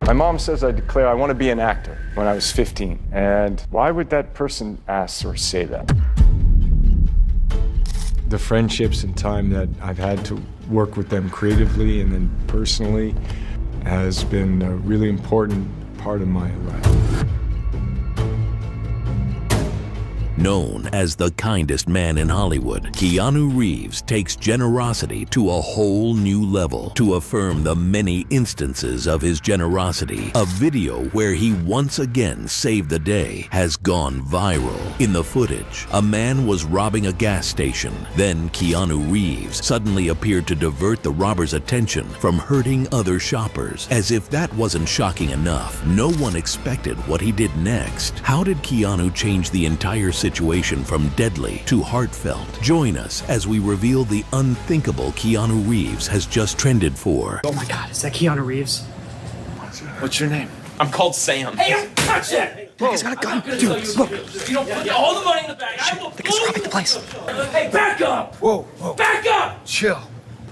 My mom says I declare I want to be an actor when I was 15. And why would that person ask or say that? The friendships and time that I've had to work with them creatively and then personally has been a really important part of my life. Known as the kindest man in Hollywood, Keanu Reeves takes generosity to a whole new level. To affirm the many instances of his generosity, a video where he once again saved the day has gone viral. In the footage, a man was robbing a gas station. Then Keanu Reeves suddenly appeared to divert the robber's attention from hurting other shoppers. As if that wasn't shocking enough, no one expected what he did next. How did Keanu change the entire situation from deadly to heartfelt? Join us as we reveal the unthinkable Keanu Reeves has just trended for. Oh my God, is that Keanu Reeves? What's your name? I'm called Sam. Hey, don't touch it! He's got a gun. Dude, look. You don't put all the money in the bag. I will The guy's robbing the place. Hey, back up! Whoa. Back up! Chill.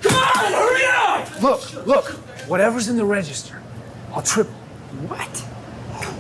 Come on, hurry up! Look. Whatever's in the register, I'll trip. What?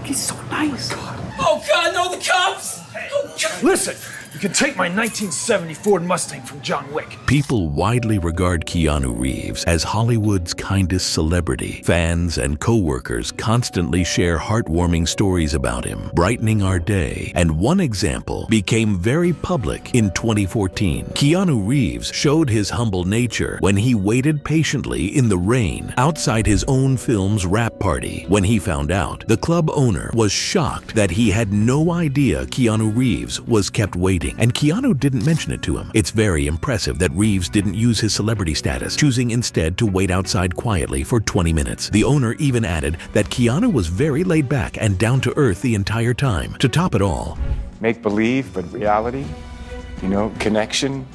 He's so nice. Oh God, no, the cops! Oh, God. Listen, you can take my 1970 Ford Mustang from John Wick. People widely regard Keanu Reeves as Hollywood's kindest celebrity. Fans and co-workers constantly share heartwarming stories about him, brightening our day. And one example became very public in 2014. Keanu Reeves showed his humble nature when he waited patiently in the rain outside his own film's wrap party. When he found out, the club owner was shocked that he had no idea Keanu Reeves was kept waiting. And Keanu didn't mention it to him. It's very impressive that Reeves didn't use his celebrity status, choosing instead to wait outside quietly for 20 minutes. The owner even added that Keanu was very laid back and down to earth the entire time. To top it all, Make believe, but reality, connection,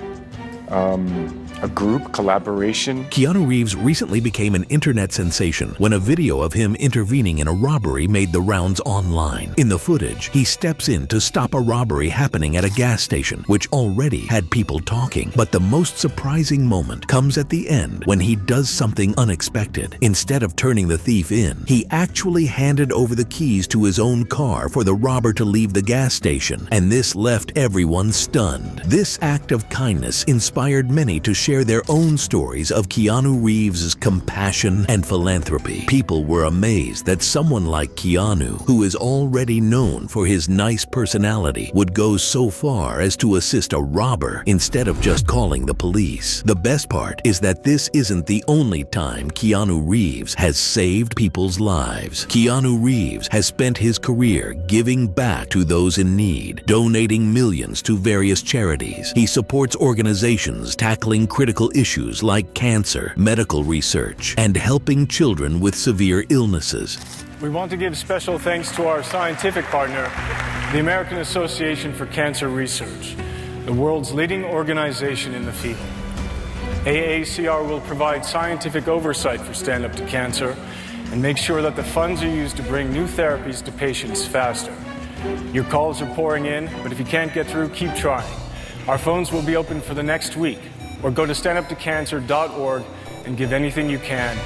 a group, collaboration. Keanu Reeves recently became an internet sensation when a video of him intervening in a robbery made the rounds online. In the footage, he steps in to stop a robbery happening at a gas station, which already had people talking. But the most surprising moment comes at the end when he does something unexpected. Instead of turning the thief in, he actually handed over the keys to his own car for the robber to leave the gas station, and this left everyone stunned. This act of kindness inspired many to share their own stories of Keanu Reeves' compassion and philanthropy. People were amazed that someone like Keanu, who is already known for his nice personality, would go so far as to assist a robber instead of just calling the police. The best part is that this isn't the only time Keanu Reeves has saved people's lives. Keanu Reeves has spent his career giving back to those in need, donating millions to various charities. He supports organizations tackling critical issues like cancer, medical research, and helping children with severe illnesses. We want to give special thanks to our scientific partner, the American Association for Cancer Research, the world's leading organization in the field. AACR will provide scientific oversight for Stand Up to Cancer and make sure that the funds are used to bring new therapies to patients faster. Your calls are pouring in, but if you can't get through, keep trying. Our phones will be open for the next week, or go to standuptocancer.org and give anything you can,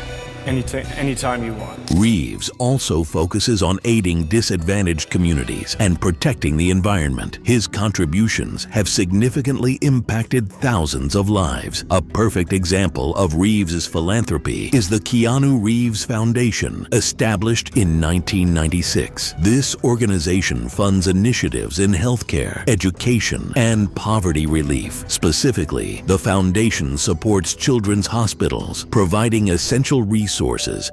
anytime you want. Reeves also focuses on aiding disadvantaged communities and protecting the environment. His contributions have significantly impacted thousands of lives. A perfect example of Reeves' philanthropy is the Keanu Reeves Foundation, established in 1996. This organization funds initiatives in healthcare, education, and poverty relief. Specifically, the foundation supports children's hospitals, providing essential resources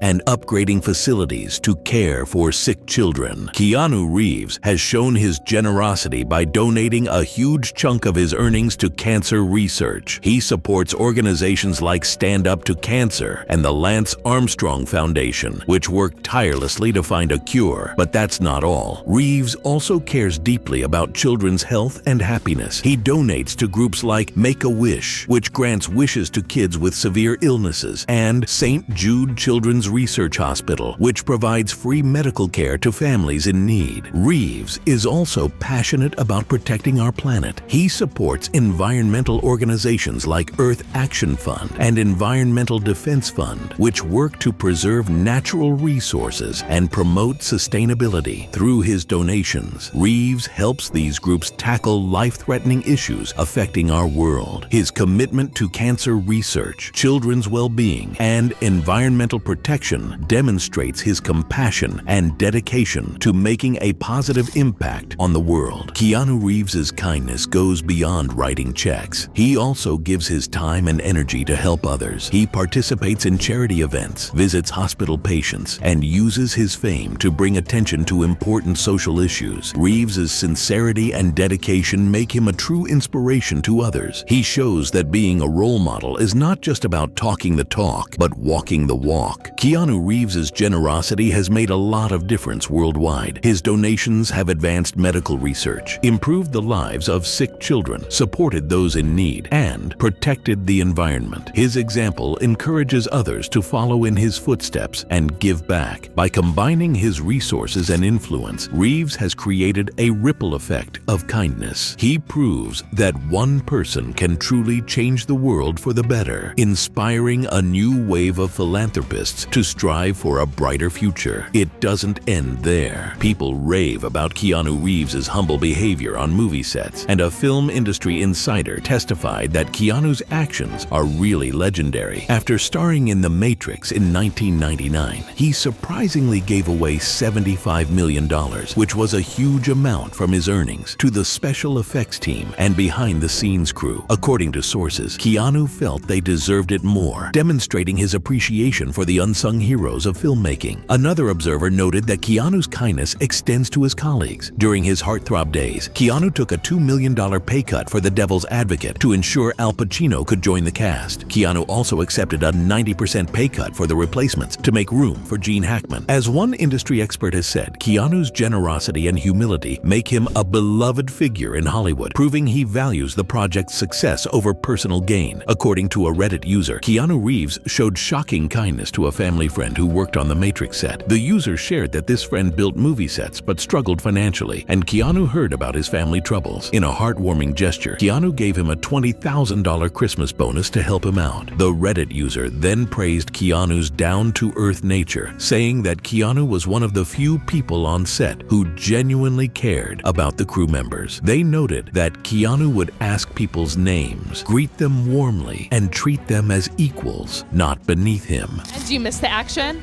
and upgrading facilities to care for sick children. Keanu Reeves has shown his generosity by donating a huge chunk of his earnings to cancer research. He supports organizations like Stand Up to Cancer and the Lance Armstrong Foundation, which work tirelessly to find a cure. But that's not all. Reeves also cares deeply about children's health and happiness. He donates to groups like Make-A-Wish, which grants wishes to kids with severe illnesses, and St. Jude Code Children's Research Hospital, which provides free medical care to families in need. Reeves is also passionate about protecting our planet. He supports environmental organizations like Earth Action Fund and Environmental Defense Fund, which work to preserve natural resources and promote sustainability. Through his donations, Reeves helps these groups tackle life-threatening issues affecting our world. His commitment to cancer research, children's well-being, and environmental protection demonstrates his compassion and dedication to making a positive impact on the world. Keanu Reeves's kindness goes beyond writing checks. He also gives his time and energy to help others. He participates in charity events, visits hospital patients, and uses his fame to bring attention to important social issues. Reeves's sincerity and dedication make him a true inspiration to others. He shows that being a role model is not just about talking the talk, but walking the walk. Keanu Reeves's generosity has made a lot of difference worldwide. His donations have advanced medical research, improved the lives of sick children, supported those in need, and protected the environment. His example encourages others to follow in his footsteps and give back. By combining his resources and influence, Reeves has created a ripple effect of kindness. He proves that one person can truly change the world for the better, inspiring a new wave of philanthropists to strive for a brighter future. It doesn't end there. People rave about Keanu Reeves's humble behavior on movie sets, and a film industry insider testified that Keanu's actions are really legendary. After starring in The Matrix in 1999, he surprisingly gave away $75 million, which was a huge amount from his earnings, to the special effects team and behind-the-scenes crew. According to sources, Keanu felt they deserved it more, demonstrating his appreciation for the unsung heroes of filmmaking. Another observer noted that Keanu's kindness extends to his colleagues. During his heartthrob days, Keanu took a $2 million pay cut for The Devil's Advocate to ensure Al Pacino could join the cast. Keanu also accepted a 90% pay cut for The Replacements to make room for Gene Hackman. As one industry expert has said, Keanu's generosity and humility make him a beloved figure in Hollywood, proving he values the project's success over personal gain. According to a Reddit user, Keanu Reeves showed shocking kindness to a family friend who worked on the Matrix set. The user shared that this friend built movie sets but struggled financially, and Keanu heard about his family troubles. In a heartwarming gesture, Keanu gave him a $20,000 Christmas bonus to help him out. The Reddit user then praised Keanu's down-to-earth nature, saying that Keanu was one of the few people on set who genuinely cared about the crew members. They noted that Keanu would ask people's names, greet them warmly, and treat them as equals, not beneath him. And do you miss the action?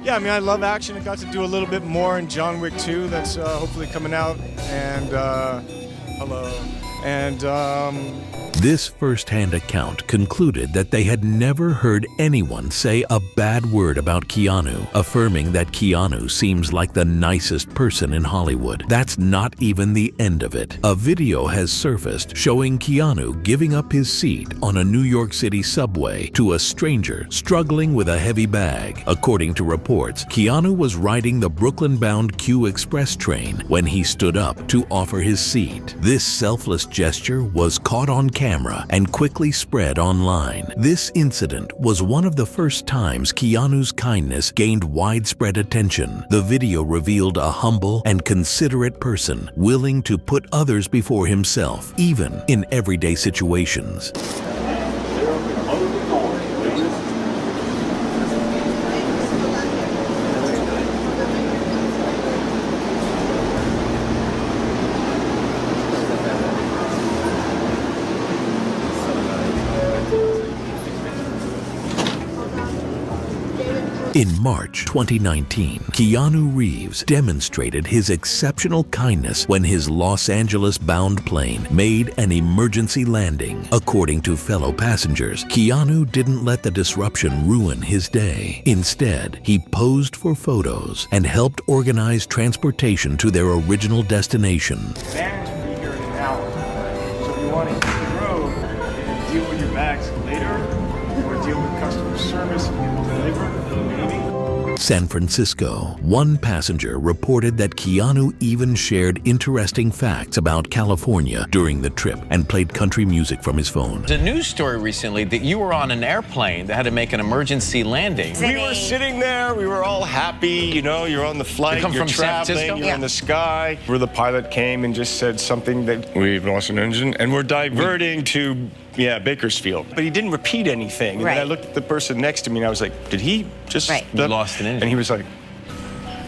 Yeah, I mean, I love action. I got to do a little bit more in John Wick 2. That's hopefully coming out. And, hello. And, This first-hand account concluded that they had never heard anyone say a bad word about Keanu, affirming that Keanu seems like the nicest person in Hollywood. That's not even the end of it. A video has surfaced showing Keanu giving up his seat on a New York City subway to a stranger struggling with a heavy bag. According to reports, Keanu was riding the Brooklyn-bound Q Express train when he stood up to offer his seat. This selfless gesture was caught on camera and quickly spread online. This incident was one of the first times Keanu's kindness gained widespread attention. The video revealed a humble and considerate person willing to put others before himself, even in everyday situations. In March 2019, Keanu Reeves demonstrated his exceptional kindness when his Los Angeles-bound plane made an emergency landing. According to fellow passengers, Keanu didn't let the disruption ruin his day. Instead, he posed for photos and helped organize transportation to their original destination. Van to be here in an hour. So if you want to hit the road and deal with your bags later, or deal with customer service and deliver, maybe. San Francisco. One passenger reported that Keanu even shared interesting facts about California during the trip and played country music from his phone. There's a news story recently that you were on an airplane that had to make an emergency landing. We were sitting there, we were all happy, you know, you're on the flight, You come you're from San traveling, Francisco? you're in the sky. Where the pilot came and just said something that we've lost an engine, and we're diverting to, Bakersfield. But he didn't repeat anything. And then I looked at the person next to me and I was like, did he just... You lost an engine. And he was like,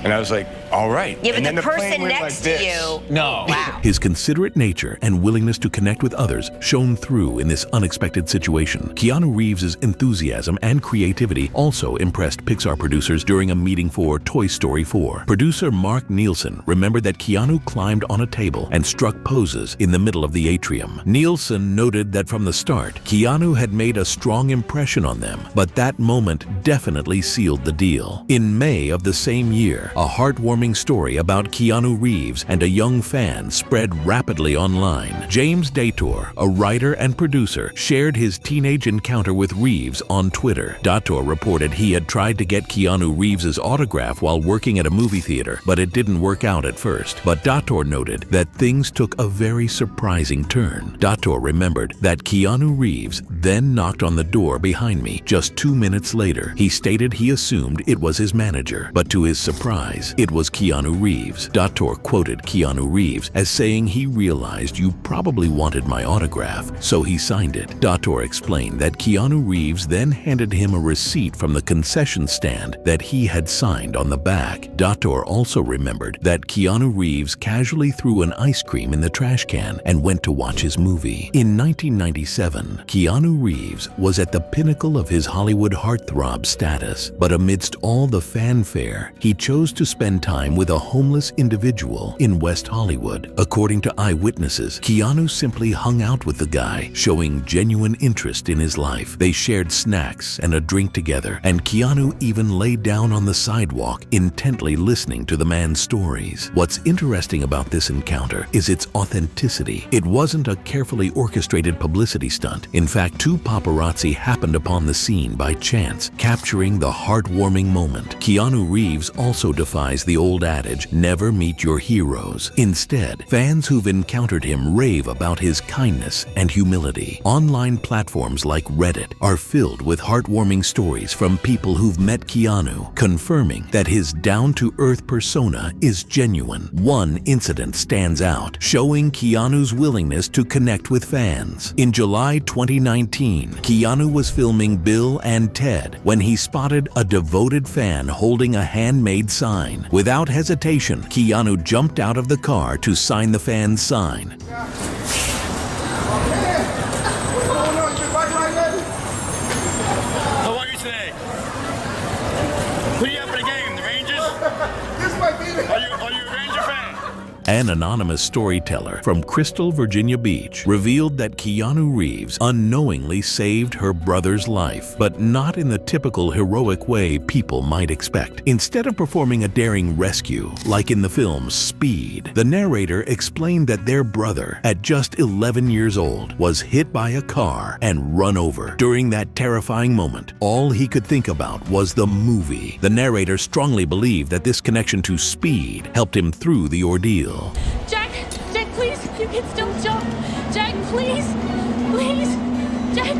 and I was like, all right. Yeah, but and then the plane person went next like to this. you. No. Wow. His considerate nature and willingness to connect with others shone through in this unexpected situation. Keanu Reeves' enthusiasm and creativity also impressed Pixar producers during a meeting for Toy Story 4. Producer Mark Nielsen remembered that Keanu climbed on a table and struck poses in the middle of the atrium. Nielsen noted that from the start, Keanu had made a strong impression on them, but that moment definitely sealed the deal. In May of the same year, a heartwarming story about Keanu Reeves and a young fan spread rapidly online. James Dator, a writer and producer, shared his teenage encounter with Reeves on Twitter. Dator reported he had tried to get Keanu Reeves' autograph while working at a movie theater, but it didn't work out at first. But Dator noted that things took a very surprising turn. Dator remembered that Keanu Reeves then knocked on the door behind me just 2 minutes later. He stated he assumed it was his manager, but to his surprise, it was Keanu Reeves. Dator quoted Keanu Reeves as saying he realized you probably wanted my autograph, so he signed it. Dator explained that Keanu Reeves then handed him a receipt from the concession stand that he had signed on the back. Dator also remembered that Keanu Reeves casually threw an ice cream in the trash can and went to watch his movie. In 1997, Keanu Reeves was at the pinnacle of his Hollywood heartthrob status, but amidst all the fanfare, he chose to spend time with a homeless individual in West Hollywood. According to eyewitnesses, Keanu simply hung out with the guy, showing genuine interest in his life. They shared snacks and a drink together, and Keanu even laid down on the sidewalk, intently listening to the man's stories. What's interesting about this encounter is its authenticity. It wasn't a carefully orchestrated publicity stunt. In fact, 2 paparazzi happened upon the scene by chance, capturing the heartwarming moment. Keanu Reeves also defies the old adage, never meet your heroes. Instead, fans who've encountered him rave about his kindness and humility. Online platforms like Reddit are filled with heartwarming stories from people who've met Keanu, confirming that his down-to-earth persona is genuine. One incident stands out, showing Keanu's willingness to connect with fans. In July 2019, Keanu was filming Bill and Ted when he spotted a devoted fan holding a handmade sign. Without hesitation, Keanu jumped out of the car to sign the fan's sign. How are you today? Who do you have for the game? The Rangers? This might be the... Are you a Ranger fan? An anonymous storyteller from Crystal, Virginia Beach revealed that Keanu Reeves unknowingly saved her brother's life, but not in the typical heroic way people might expect. Instead of performing a daring rescue, like in the film Speed, the narrator explained that their brother, at just 11 years old, was hit by a car and run over. During that terrifying moment, all he could think about was the movie. The narrator strongly believed that this connection to Speed helped him through the ordeal. Jack, please, you can still jump. Jack, please, Jack.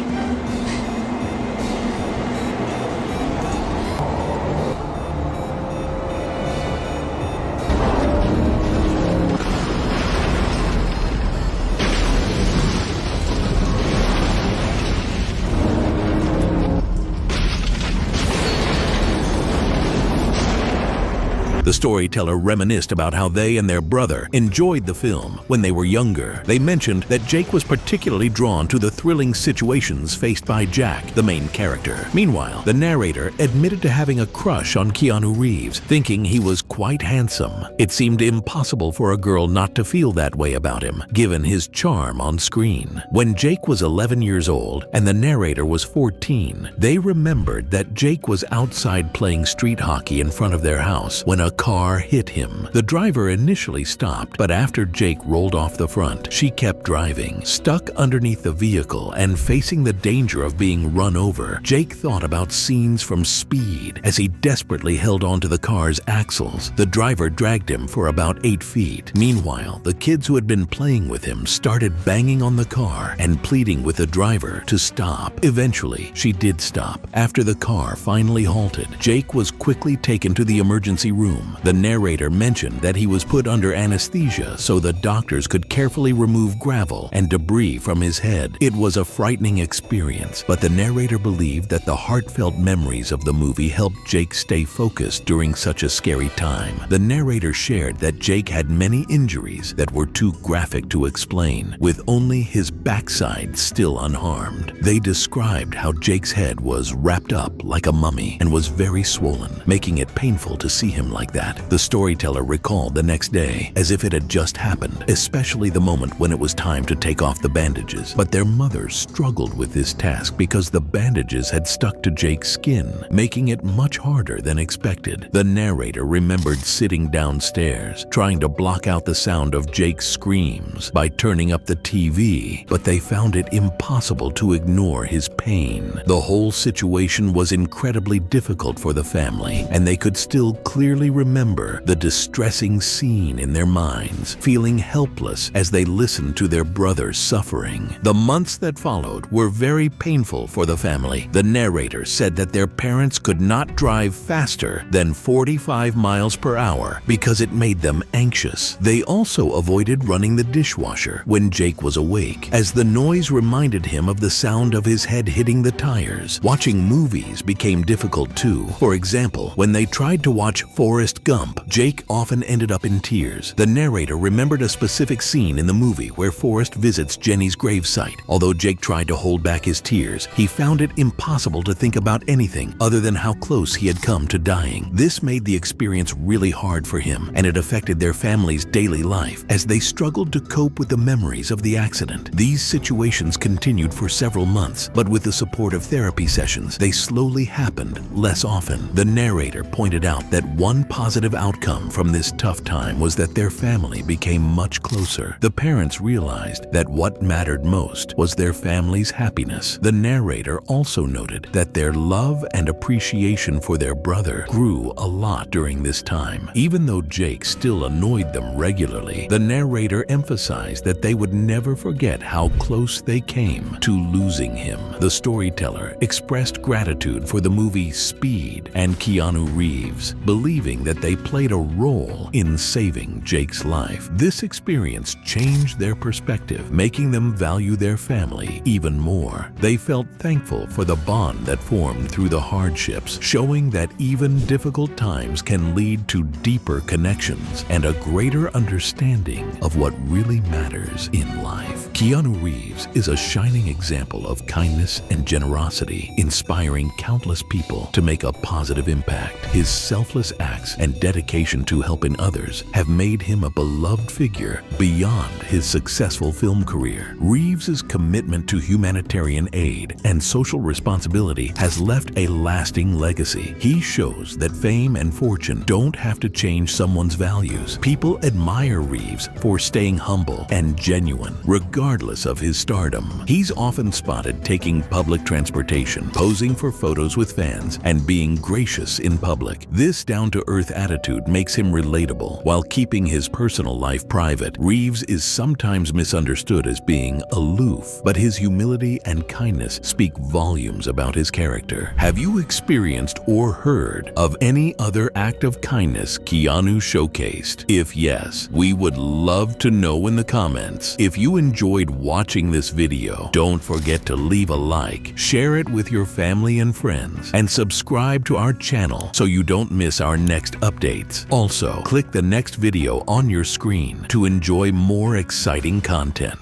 The storyteller reminisced about how they and their brother enjoyed the film when they were younger. They mentioned that Jake was particularly drawn to the thrilling situations faced by Jack, the main character. Meanwhile, the narrator admitted to having a crush on Keanu Reeves, thinking he was quite handsome. It seemed impossible for a girl not to feel that way about him, given his charm on screen. When Jake was 11 years old and the narrator was 14, they remembered that Jake was outside playing street hockey in front of their house when a car hit him. The driver initially stopped, but after Jake rolled off the front, she kept driving. Stuck underneath the vehicle and facing the danger of being run over, Jake thought about scenes from Speed as he desperately held onto the car's axles. The driver dragged him for about 8 feet. Meanwhile, the kids who had been playing with him started banging on the car and pleading with the driver to stop. Eventually, she did stop. After the car finally halted, Jake was quickly taken to the emergency room. The narrator mentioned that he was put under anesthesia so the doctors could carefully remove gravel and debris from his head. It was a frightening experience, but the narrator believed that the heartfelt memories of the movie helped Jake stay focused during such a scary time. The narrator shared that Jake had many injuries that were too graphic to explain, with only his backside still unharmed. They described how Jake's head was wrapped up like a mummy and was very swollen, making it painful to see him like that. The storyteller recalled the next day as if it had just happened, especially the moment when it was time to take off the bandages. But their mother struggled with this task because the bandages had stuck to Jake's skin, making it much harder than expected. The narrator remembered sitting downstairs, trying to block out the sound of Jake's screams by turning up the TV, but they found it impossible to ignore his pain. The whole situation was incredibly difficult for the family, and they could still clearly remember the distressing scene in their minds, feeling helpless as they listened to their brother suffering. The months that followed were very painful for the family. The narrator said that their parents could not drive faster than 45 miles per hour because it made them anxious. They also avoided running the dishwasher when Jake was awake, as the noise reminded him of the sound of his head hitting the tires. Watching movies became difficult too. For example, when they tried to watch Forrest Gump, Jake often ended up in tears. The narrator remembered a specific scene in the movie where Forrest visits Jenny's gravesite. Although Jake tried to hold back his tears, he found it impossible to think about anything other than how close he had come to dying. This made the experience really hard for him, and it affected their family's daily life as they struggled to cope with the memories of the accident. These situations continued for several months, but with the support of therapy sessions, they slowly happened less often. The narrator pointed out that one positive outcome from this tough time was that their family became much closer. The parents realized that what mattered most was their family's happiness. The narrator also noted that their love and appreciation for their brother grew a lot during this time. Even though Jake still annoyed them regularly, the narrator emphasized that they would never forget how close they came to losing him. The storyteller expressed gratitude for the movie Speed and Keanu Reeves, believing that they played a role in saving Jake's life. This experience changed their perspective, making them value their family even more. They felt thankful for the bond that formed through the hardships, showing that even difficult times can lead to deeper connections and a greater understanding of what really matters in life. Keanu Reeves is a shining example of kindness and generosity, inspiring countless people to make a positive impact. His selfless acts and dedication to helping others have made him a beloved figure beyond his successful film career. Reeves's commitment to humanitarian aid and social responsibility has left a lasting legacy. He shows that fame and fortune don't have to change someone's values. People admire Reeves for staying humble and genuine, regardless of his stardom. He's often spotted taking public transportation, posing for photos with fans, and being gracious in public. This down-to-earth attitude makes him relatable. While keeping his personal life private, Reeves is sometimes misunderstood as being aloof, but his humility and kindness speak volumes about his character. Have you experienced or heard of any other act of kindness Keanu showcased? If yes, we would love to know in the comments. If you enjoyed watching this video, don't forget to leave a like, share it with your family and friends, and subscribe to our channel so you don't miss our next updates. Also, click the next video on your screen to enjoy more exciting content.